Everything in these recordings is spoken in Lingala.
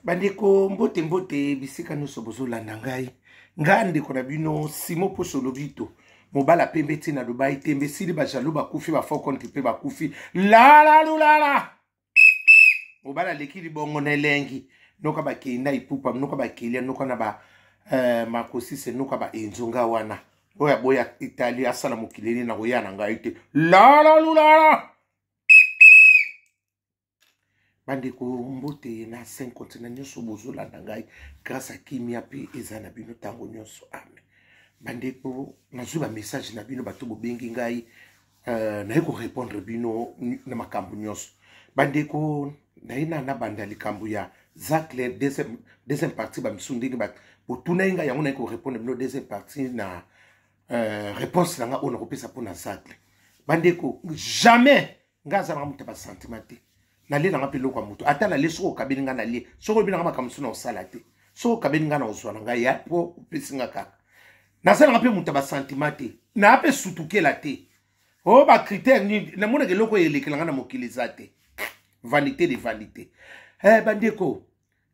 Bandeko mbote mbote bisika nyonso bozolanda ngai nga ndeko na bino Simo Poso Lobito mobala pembe tina Dubai tembe sili bajalo bakufi ba faux compte pe bakufi la lulala mobala leki libongo na elengi noka bakenda ipupa noka bakelia noka na ba makosi se noka ba enzonga wana boya boya Italie asala mokileli na koyana ngai te la lulala. Bandeko mbote na 5 continents nyonso bozolanda ngai grâce à kimia pe ezana bino tango nyonso amen. Bandeko nazwi ba message na bino bato bobengi ngai na ko répondre bino na makambo nyonso. Bandeko naina na banda likambo ya Zacle deuxième partie ba misundini ba botuna inga yango na ko répondre bino deuxième partie na réponse na nga ona kopesa pona Zacle. Bandeko jamais ngaza na muta ba sentiment na le na pelo kwa mutu ata na le soko kabeli nga na le soko bina kama kamsuna osala te soko kabeli nga na oswana nga ya po pesinga kaka na sala ngape mutu ba sentiment te na ape sutukela te o ba critère ni na mona ke loko elekela nga na mokiliza te vanité de vanité bandeko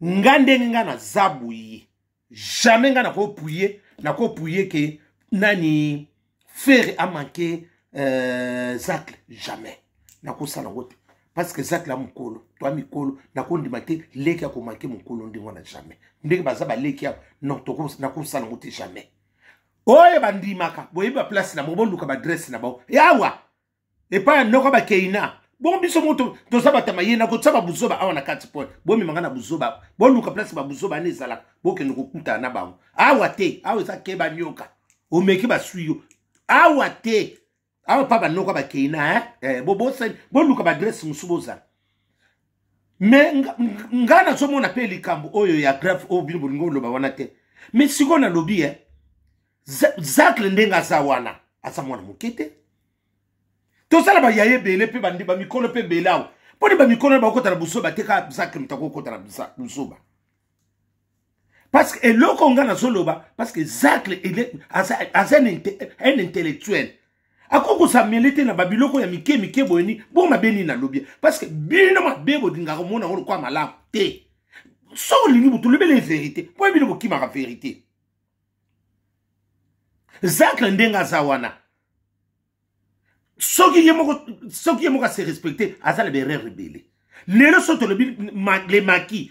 nga ndenge nga na zabuyi jamais nga na ko puye ke nani faire a manquer Zacle jamais na ko sala ngote. Parce que Zacle la mukolo, toi mikolo, na kondi mate leki ya komake mukolo ndingo na jamais. Ndenge bazaba leki ya non toko na kosala ngote jamais. Oye bandimaka, boye ba place na mobo luka ba dress na bao. Yawa. E pa noko ba keina. Bon biso moto to saba tamaye na ko tsaba buzoba awa na 4 point. Bo mi mangana buzoba. Bo luka place ba buzoba ne zala. Bo ke noko kuta na bao. Awa te, awa za keba nyoka. O meki ba suyo. Awa te. Awa papa noko ba keina bobo sen bo luka ba dress musuboza me ngana somo na pe likambo oyo ya grave o bilbo ngolo ba wana te me siko na lobi Zacle ndenga za wana asa mwana mukete to sala ba yaye bele pe bandi ba mikolo pe belawo poni ba mikolo ba kota na busoba te ka Zacle mtako kota na busoba parce que eloko ngana soloba parce que Zacle il est un intellectuel. Akoko sa milite na babiloko ya mike boyeni bo mabeni na lobia parce que bino mabebo dinga komona ngolo kwa malamu te so lingi butu lebele vérité po bino bokima ka vérité. Zacle ndenga zawana soki yemoko se respecter azala bere rebelle lelo soto les maquis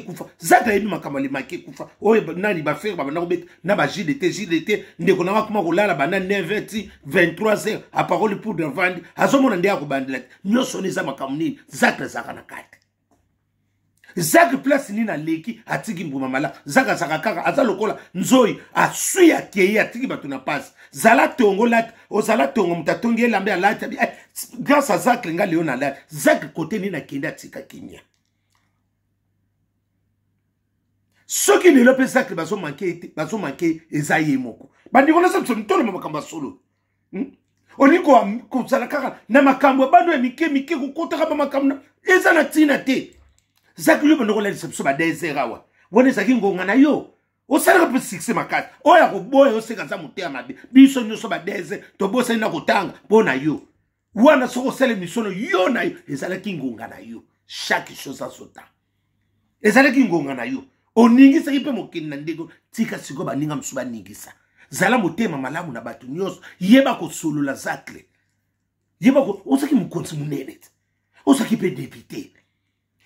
kufa Zacle yebi makama les maquis kufa oye nani ba faire ba na obet na ba JDT ndeko na wakuma kolala bana 9h 23h a parole pour de vendre azomona ndia ko bandela nyoso neza makamuni Zacle zaka na kate Zacle place ni na leki atiki mbuma mala zaka kaka azalokola nzoi asui akeye atiki batu na passe zala tongo lat ozala tongo mutatongi elambe alata grâce à Zacle nga leo na la Zacle côté ni na kenda tika kinya soki lelo pe Zacle bazo manquer ezaye moko bandi kona sa mtolo makamba solo oniko ko sala kaka na makambo bando ya mike ko kota ka makambo ezana tina te Zacle yo bando la reception ba deserawa wone saki ngonga na yo o sala pe succès makati oya ko boya o seka za mutea mabe biso nyoso ba deze to bosa ina kotanga bona yo wana soko sele misono yo na yo ezala kingonga na yo chaque chose à son temps ezala kingonga na yo oningisa ipe mokini na ndego tika siko baninga msuba ningisa zala motema malamu na batu nyoso yeba ko solola Zacle yeba ko osaki mukonzi munene osaki pe député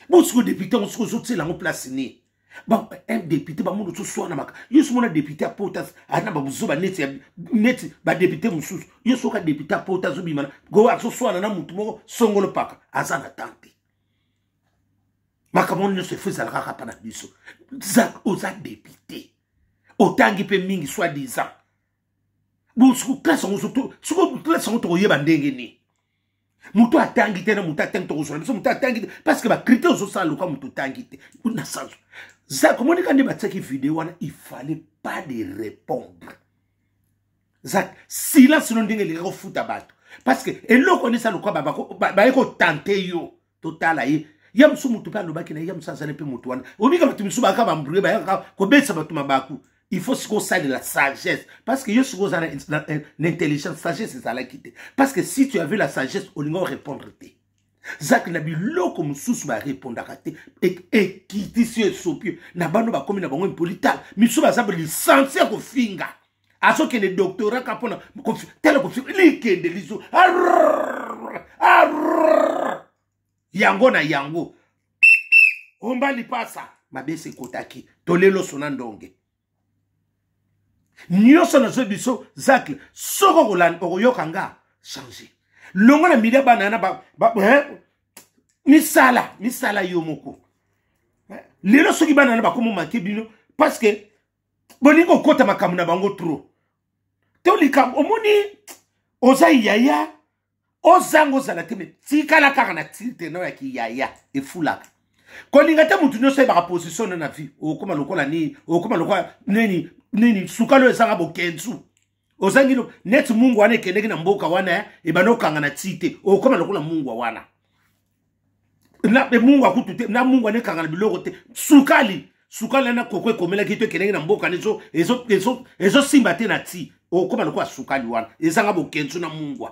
bosiko député osiko zotela ngo place ni ba un député ba mundo so na maka yesu mona député a potas ana ba buzoba neti ba député mususu yesu ka député a potas ubimana go aso so na mutu moko songolo paka azana tante makamon ne se faisait la raka pana biso Zacle oza député otangi pe mingi soi-disant bosiko classe on soto siko classe on to yeba ndenge ni mutu atangi te na mutu atangi to so biso mutu atangi parce que ba critère so sa loka mutu tangi te na sanso Zacle comment quand il batsaki vidéo il fallait pas de répondre Zacle silence non ndenge le refuta bato parce que eloko ni sa loka ba eko tenter yo total aye yam su mutu pa lobaki na yam sansa ne pe mutu wana obika batu misu ba ka ba mbruye ba ko betsa batu mabaku il faut qu'on sache de la sagesse parce que yo su goza l'intelligence sagesse ça la quitter parce que si tu avais la sagesse on va répondre te Zak na biloko mususu ba répondaka te et kitisi esopio na bano ba komi na bango impolital misu ba sabe licencié ko finga aso ke ne doctorat ka pona ko tele ko likende liso yango na yango omba lipasa mabese kotaki tolelo sona ndonge nyoso na zo biso Zak soko kolanda okoyoka nga changer longo na milia banana misala yomoko lelo soki banana bakomo make bino parce que bolingo kota makamu na bango trop te olika omoni oza yaya ozango zala te me tikala kaka na tilte na ya ki yaya efulaka kolinga te mutu nyonso yebaka position na vie okoma lokola nini okoma lokola nini sukalo ezanga bokenzu ozangilo net mungu wana ekendeki na mboka wana ebana okanga na tite okoma lokola mungu wana na mungu akutute na mungu ane kanga na biloko te sukali na koko ekomela kito ekendeki na mboka nezo ezo simba te na ti okoma lokola sukali wana ezanga bokenzu na mungu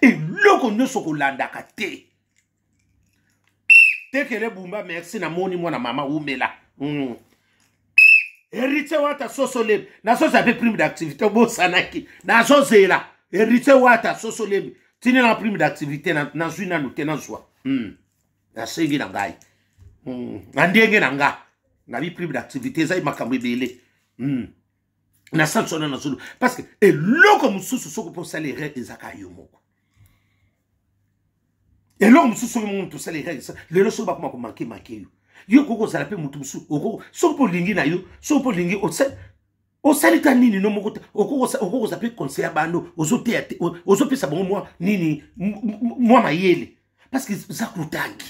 eloko nyonso kolandaka te tekele bumba merci na moni mwana mama umela héritier wata sosolebe na so zape prime d'activité bo sanaki na so zela héritier wata sosolebe tini na prime d'activité na zui na note na zwa na sengi na ngai na ndenge na nga na bi prime d'activité za makambo ebele na sansona na zulu parce que eloko mususu soko po salaire ezaka yo moko eloko mususu muntu salaire lelo so ba ko manke yo koko zala pe mutu musu okoko so po lingi na yo so po lingi o salita nini no moko okoko za pe conseiller bando ozo pesa bango moi nini moi mayele parce que ça kutangi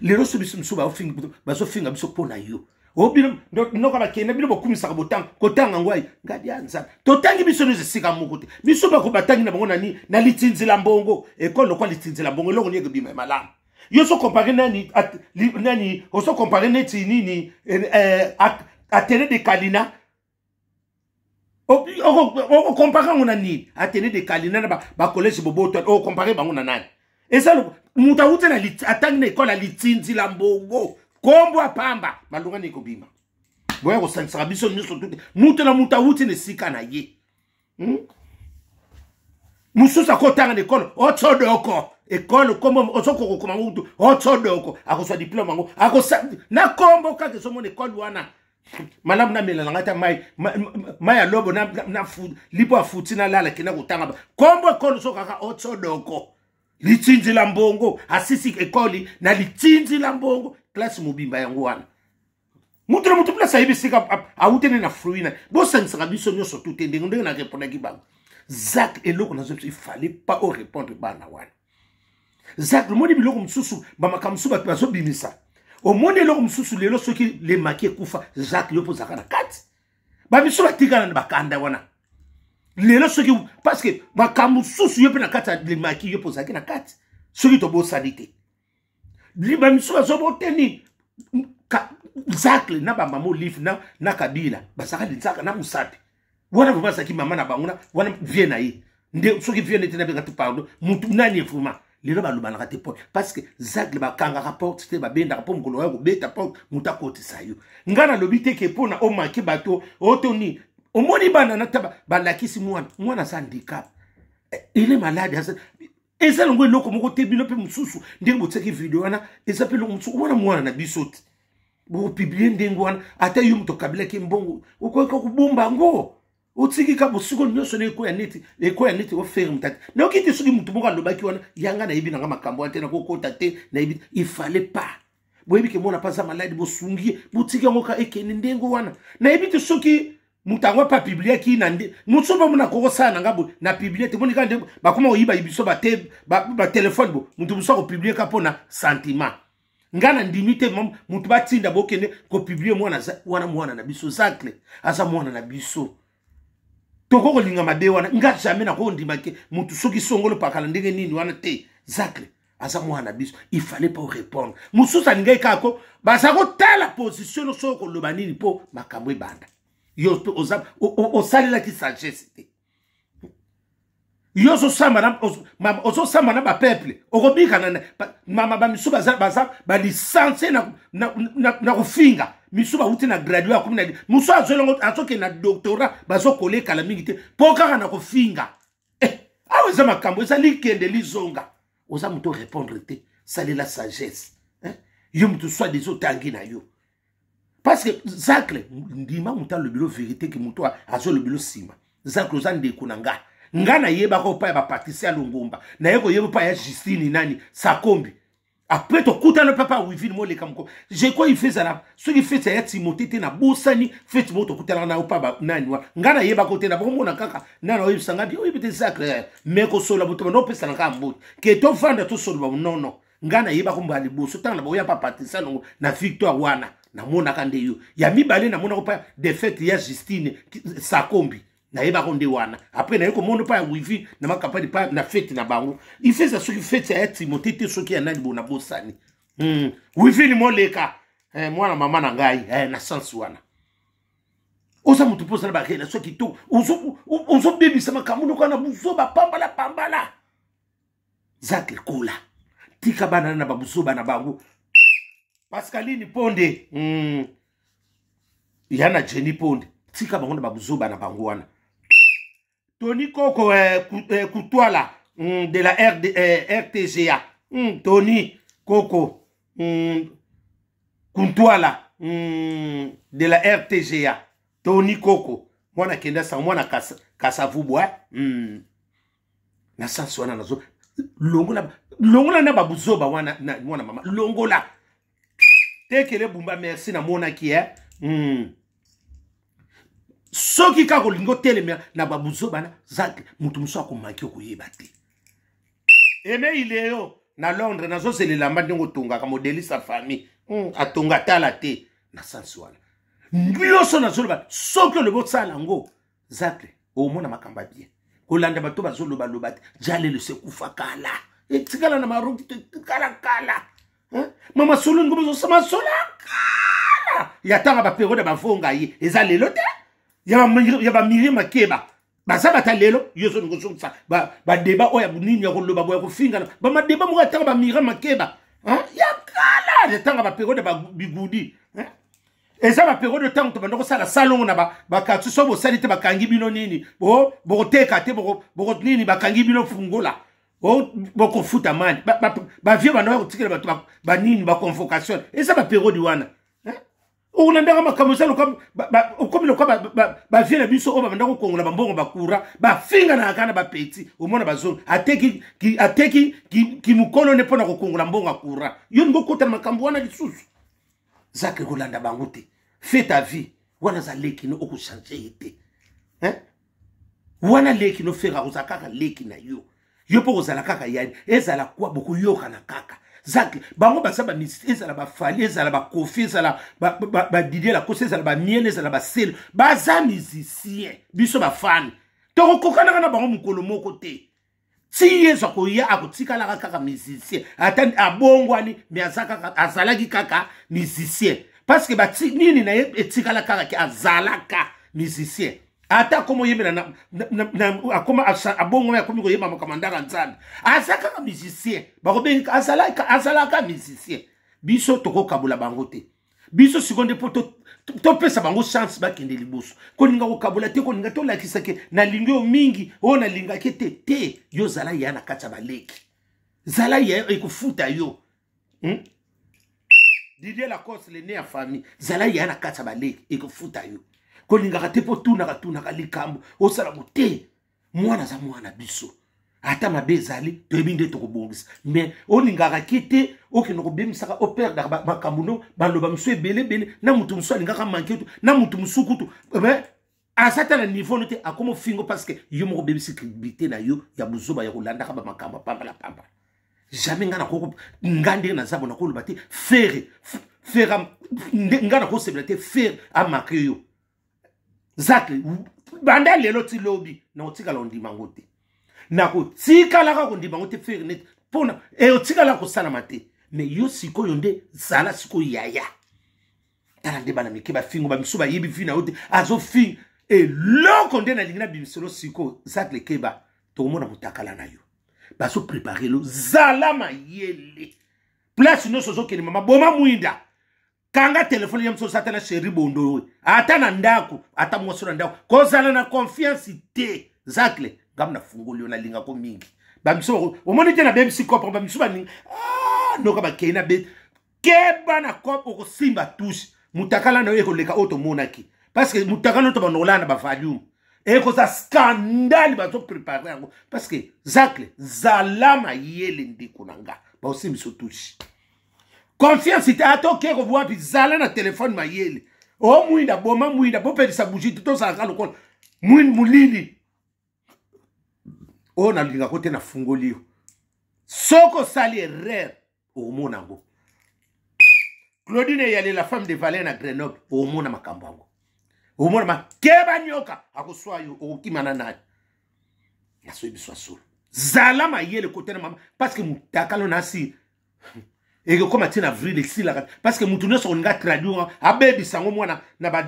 lero so biso musu ba so finga biso pona yo obino no kala kene bino bokumisa botang kotanga ngwai ngadi anza totangi biso no zisika moko te biso ba ko batangi na bango nani na litinzila mbongo ekolo kwa litinzila mbongo loko nyeke bima malamu yo so comparer nani oso comparer neti nini atene de Kalina o comparer ngona nini atene de Kalina na ba collège boboto o comparer bango na nani esa lo muta ute na atangi na école litinzi la mbongo kombo apamba malunga ni kobima boya ko sansara biso nyuso tute muta ute ne sika na ye mususa ko tanga na école otodoko école comme osoko koma mutu otodoko akoswa diplôme ngo akosa na kombo kake somo école wana malamu na mela ngata mai ya lobo na food lipo afuti na lala kina kutanga ba kombo école soka ka otodoko litinzi la mbongo asisi école na litinzi la mbongo classe mobimba yango wana mutu place ayebisika autene na fruina bo sansaka biso nyonso tute ndenge na répondre ki bango Zak eloko na il fallait pas répondre bana wana Zak le moni biloko mususu ba makamsu ba bazo bimisa o moni eloko mususu lelo soki le maki kufa Zak yo pozaka na kati ba biso batikana na bakanda wana lelo soki parce que makamsu susu yo pe na kati le maki yo pozaka na kati soki to bo sanité liba miso bazo boteni Zak na ba mamo lif na Kabila basaka linzaka na musapi wana vuma saki mama na banguna wana viena yi nde soki viena tena be ngatu pardon mutu nani vuma lelo ba lubana kate pot parce que Zak ba kanga rapport te ba benda rapport mukolo ya ko beta pot muta koti sayo ngana lobite ke pona o manki bato otoni omoni bana na taba ba lakisi mwana sa handicap il est malade eza longo eloko moko te bino pe mususu ndenge botseki video wana eza pe longo mususu mwana na bisoti bo publier ndenge wana ata yo muto Kabila ke mbongo ukoka kubomba ngo otiki ka bosuko nyonso ne ko ya neti o faire mutati na okiti suki mutu moko alobaki wana yanga na yibi na makambo ate na kokota te na yibi il fallait pas boyebi ke mona pas malade bosungi botiki ngo ka ekeni ndengo wana na yibi te suki mutango pa publier ki na ndi mutso ba mona koko sana ngabo na publier te monika ndengo bakoma oyiba yibiso ba téléphone bo mutu muso ko publier ka pona sentiment ngana ndimite mutu batinda bokene ko publier mwana na biso Zakle asa mwana na biso toko linga mabe wana nga jamais na ko ndimake mutu soki songolo pakala ndenge nini wana te Zakle asa mwana biso il fallait pas répondre mususa ninga ikako basako tala position soko loba nini po makambo banda yo osalela ki sagesse te yo zo samba na ba peuple okobika na mama ba misu ba licence na kufinga misu ba uti na graduate akomina musu azolongo azoke na doctorat bazo koleka la mingi te pokaka na kufinga aweza makambo eza likende lizonga oza muto répondre te sali la sagesse yo mutu soit des otangi na yo parce que zacle ndima muta le bilo vérité que muto azo le bilo sima zacle oza ndeko na nga ngana yeba ko pa ba Patricia Longomba na yeko yeba pa ya Justine nani Sakombi après to kuta no papa wivini mo le kamko je quoi il fait ça ce qui fait c'est Timothée te na bosani fait moto kuta na pa ba nani wa ngana yeba ko te na bongo na kaka nana oyi sanga bi oyi bete sacré mais ko sola buto no pesa na kambo ke to fanda to sola non non ngana yeba ko mbali boso tanga ba ya pa Patricia Longomba na Victoire wana na mona kande yo ya mibale na mona ko pa de fête ya Justine Sakombi na yeba konde wana après na yeko mondo pa ya wifi na makapadi pa na fête na bango il fait ça ce qui fait c'est Timothée te soki ya nani bona bosani wifi ni moleka mwana mama na ngai na sens wana oza mutu posa na bakela soki to ozo bebisa makamuno kana buzoba pambala zake kula tika bana na babuzoba na bango Pascaline Ponde yana Jenny Ponde tika bango na babuzoba na bango wana Tony Koko Kutwala de la RTGA. Tony Koko Kutwala de la RTGA. Tony Koko. Mwana kenda sa mwana kasavubwa. Na sansu wana nazo. Longola na babuzoba wana mwana mama. Longola. Tekele bumba merci na mwana ki soki ka kolingo telemia na babuzo bana zak mutu muso akomaki okuyeba te eme ileo na Londres nazo selela ndingo tonga ka modeli sa famille atonga tala te na sansuala mbioso nazoloba soki le botsala ngo zak o mona makamba bien kolanda bato bazoloba loba te jale le sekufa kala etikala na maruki kala mama solo ngozo sama sola kala yatanga ba periode ba fonga yi eza lelo te yaba mirima keba baza batalelo yoso ngoso sa ba débat oya bunini ya koloba boya kufinga ba ma débat mo tanga ba mirima keba ya kala tanga ba periode ba bigudi eza ba periode tanga to bandoko sala salon na ba katsu so bo salite ba kangi bino nini bo teka te bo nini ba kangi bino fungola boko futa mani ba vie ba no tikela ba nini ba convocation eza ba periode wana on a ndanga makamosalo comme le quoi ba vie na biso o ba ndako kongola ba mbongo bakura ba finga na kana ba petit au mona ba zone ateki ki mukolo ne pona ko kongola mbongo akura yo ngo kota makambo wana lisusu zake kolanda bango te fais ta vie wana za leki no oku changer te wana leki no fera uzakaka leki na yo po kozala kaka yani ezala kwa boku yoka na kaka zak bango basaba misisa la ba fali ezala ba kofi ezala ba Didier la kose ezala ba miel ezala ba sel baza musicien biso ba fan to kokana na bango mukolo moko te si yezo ko ya akotikala kaka musicien atan abongwani mais azaka azalaki kaka musicien parce que ba nini na etikala kaka ki azalaka musicien ata komo yemela na akoma abongo ya komiko yema makamandara nzambe azaka musicien bakobe azalaka musicien biso toko kabula bango te biso seconde poto to pesa bango chance bakende liboso koninga ko kabula te koninga to lakisa ke na lingyo mingi na linga ke te yo zala ya na kacha baleki zala ya ekufuta yo Didier la cause le ne ya famille zala ya na kacha baleki ekufuta yo kolinga te po tuna ka likambo osala bote mwana za mwana biso ata mabezali to ebinde to kobongisa mais olinga kete okino kobemisaka operde makambuno baloba mso ebele na mutu mso alinga ka manketo na mutu musukutu mais asata na niveau note akomo fingo parce que yo moko bebisi crédibilité na yo ya buzoba ya kolanda ka ba makamba pamba jamais ngana ko ngande na zabo na ko lobate faire ngana ko seblate faire amake yo Zaki, banda lelo ti lobby na otika la ondima ngote. Na ko tika la ko ondima ngote faire net pona otika la ko sala mate. Me yo siko yonde sala siko yaya. Tala ndeba na mikeba fingo ba misuba yebi fina ote azo fi loko nde na lingina bimisolo siko Zaki le keba tokomona motakala na yo baso préparer lo zala mayele place nyonso ozokende mama boma mwinda kanga telefone ya mosusu ata na sheri bondo ata na ndako ata mwasi na ndako kozala na confiance te zakle ngam na fungoli yo nalingako mingi bamiso omoni te na bebisi kopo bamiso baningi noka bakei na be keba na kopo okosimba touche mutakala na yo ekoleka oyo tomonaki parce que mutakala oyo tobanokola na bavalium ekoza scandale bazoprépare yango parce que zakle zala mayele ndeko na nga baosimbiso touche confiance te ata oke kowapi zala na telefone mayele o mwinda boma mwinda bopelisa buji te tozalaka lokola mulili oyo nalingako te na fungoli yo soki osali erreur okomona yango Claudine Eyale la femme de Valais na Grenoble okomona makambo yango okomona makeba nyoka akoswa yo okokimana naye nasoyi biso asolo zala mayele kote na mama parce que mutakalo nasi ekokoma ti na avril esilaka parce que mutu nyonso olinga traduire abebisa yango mwana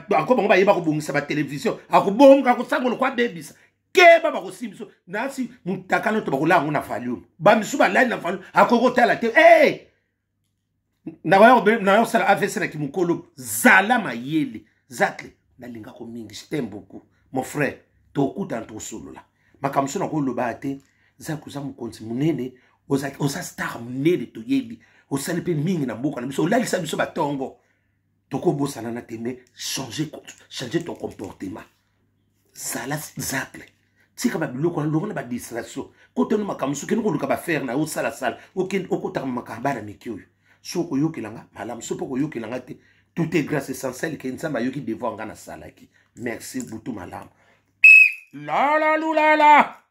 ako bango bayeba kobongisa batelevizio akobonga akosangolo kwa abebisa keba bakosimbiso nasi mutakalo to bakola yango na valium bamisu balali na valium akokotala te nayosala AVC na kimukolo zala mayele zakle nalingako mingi je t'aime beaucoup mon frère tokutana tosolola makambo so nakoloba te zakuza mokonzi munene oza star munene toyebi osali mpe mingi na mboka na biso olalisa biso batongo tokobosana na te mais changer ton comportement zala zakle tika babiloko longo na badistraction koteno makambo so kende koluka bafere na osalasala okotaka makambo na miki oyo so koyokelanga malamu so mpo koyokelanga te tout est grâce essentielle ke nzambe ayoki devoir nga nasalaki merci butu malamu la la lulala